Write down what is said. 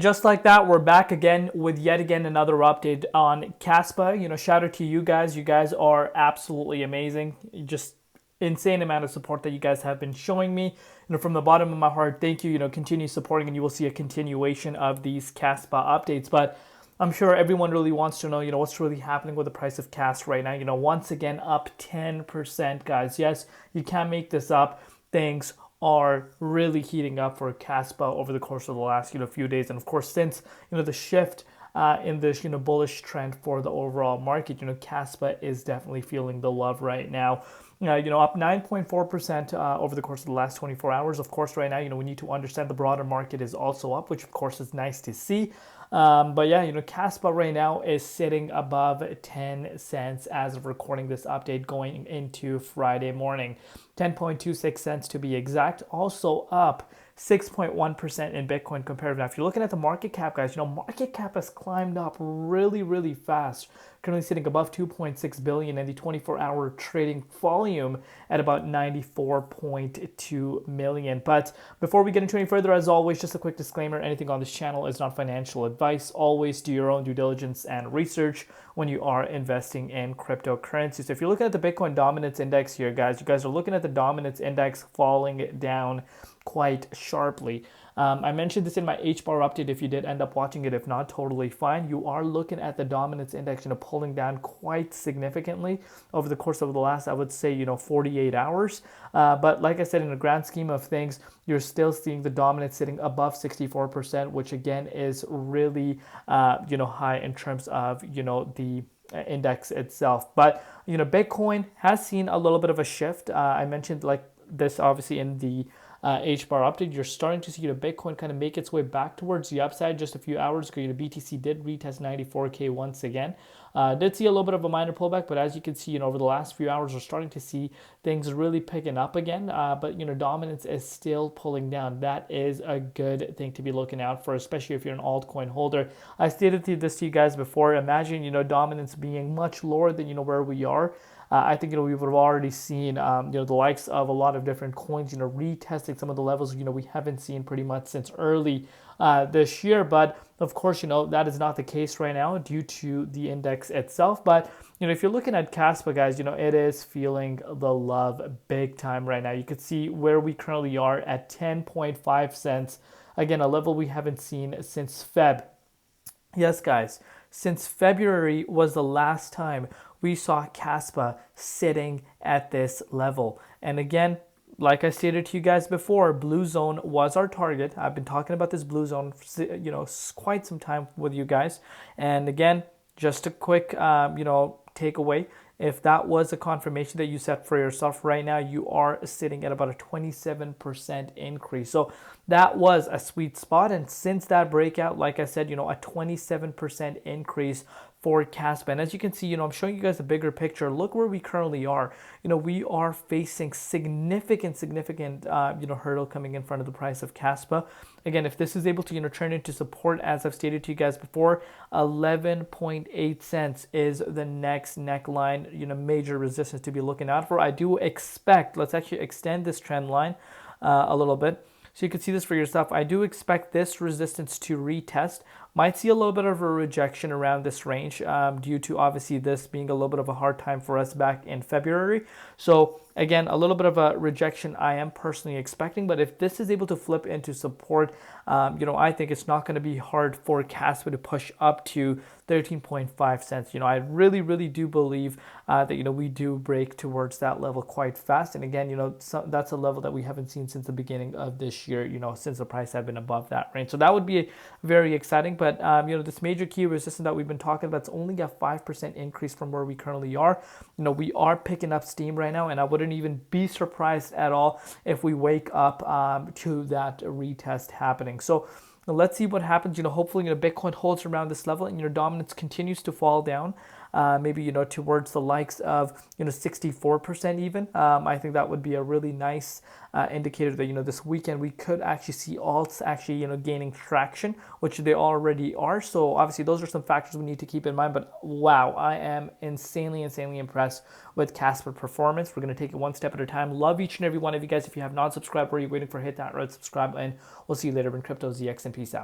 Just like that, we're back again with yet again another update on KASPA. Shout out to you guys. You guys are absolutely amazing. Just insane amount of support that you guys have been showing me. From the bottom of my heart, thank you. Continue supporting, and you will see a continuation of these KASPA updates. But I'm sure everyone really wants to know, what's really happening with the price of CAS right now. Once again, up 10%, guys. Yes, you can't make this up. Things are really heating up for KASPA over the course of the last few days, and of course since the shift in this bullish trend for the overall market, KASPA is definitely feeling the love right now. Up 9.4% over the course of the last 24 hours. Of course, right now, we need to understand the broader market is also up, which of course is nice to see. But yeah, KASPA right now is sitting above 10 cents as of recording this update going into Friday morning. 10.26 cents to be exact. Also up 6.1% in Bitcoin compared. Now, if you're looking at the market cap, guys, market cap has climbed up really, really fast. Currently sitting above 2.6 billion, and the 24-hour trading volume at about 94.2 million. But before we get into any further, as always, just a quick disclaimer: anything on this channel is not financial advice. Always do your own due diligence and research when you are investing in cryptocurrencies. So if you're looking at the Bitcoin dominance index here, guys, you guys are looking at the dominance index falling down quite sharply. I mentioned this in my H-bar update if you did end up watching it. If not, totally fine. You are looking at the dominance index, pulling down quite significantly over the course of the last, I would say, 48 hours. But like I said, in the grand scheme of things, you're still seeing the dominance sitting above 64%, which again is really, high in terms of, the index itself. But, Bitcoin has seen a little bit of a shift. I mentioned like this obviously in the H-bar update. You're starting to see Bitcoin kind of make its way back towards the upside. Just a few hours ago, BTC did retest 94K once again. Did see a little bit of a minor pullback, but as you can see, over the last few hours, we're starting to see things really picking up again. But dominance is still pulling down. That is a good thing to be looking out for, especially if you're an altcoin holder. I stated this to you guys before. Imagine dominance being much lower than where we are. I think we would have already seen the likes of a lot of different coins retesting some of the levels we haven't seen pretty much since early this year. But of course that is not the case right now due to the index itself. But if you're looking at KASPA, guys, it is feeling the love big time right now. You can see where we currently are at 10.5 cents. Again, a level we haven't seen since Feb. Yes, guys, since February was the last time we saw KASPA sitting at this level. And again, like I stated to you guys before, blue zone was our target. I've been talking about this blue zone, quite some time with you guys. And again, just a quick, takeaway. If that was a confirmation that you set for yourself right now, you are sitting at about a 27% increase. So that was a sweet spot. And since that breakout, like I said, a 27% increase for KASPA. And as you can see, I'm showing you guys a bigger picture. Look where we currently are. We are facing significant, hurdle coming in front of the price of KASPA. Again, if this is able to, turn into support, as I've stated to you guys before, 11.8 cents is the next neckline, major resistance to be looking out for. I do expect, let's actually extend this trend line a little bit, so you can see this for yourself. I do expect this resistance to retest. Might see a little bit of a rejection around this range due to obviously this being a little bit of a hard time for us back in February. So again, a little bit of a rejection I am personally expecting, but if this is able to flip into support, I think it's not going to be hard for KASPA to push up to 13.5 cents. I really, really do believe that, we do break towards that level quite fast. And again, that's a level that we haven't seen since the beginning of this year, since the price had been above that range. So that would be very exciting. But, this major key resistance that we've been talking about, it's only a 5% increase from where we currently are. We are picking up steam right now, and I wouldn't even be surprised at all if we wake up to that retest happening. So let's see what happens. Hopefully, Bitcoin holds around this level and dominance continues to fall down. Maybe, towards the likes of, 64% even. I think that would be a really nice indicator that, this weekend we could actually see alts actually, gaining traction, which they already are. So obviously those are some factors we need to keep in mind. But wow, I am insanely impressed with KASPA performance. We're going to take it one step at a time. Love each and every one of you guys. If you have not subscribed, what are you waiting for? Hit that red subscribe, and we'll see you later in Crypto ZX, and peace out.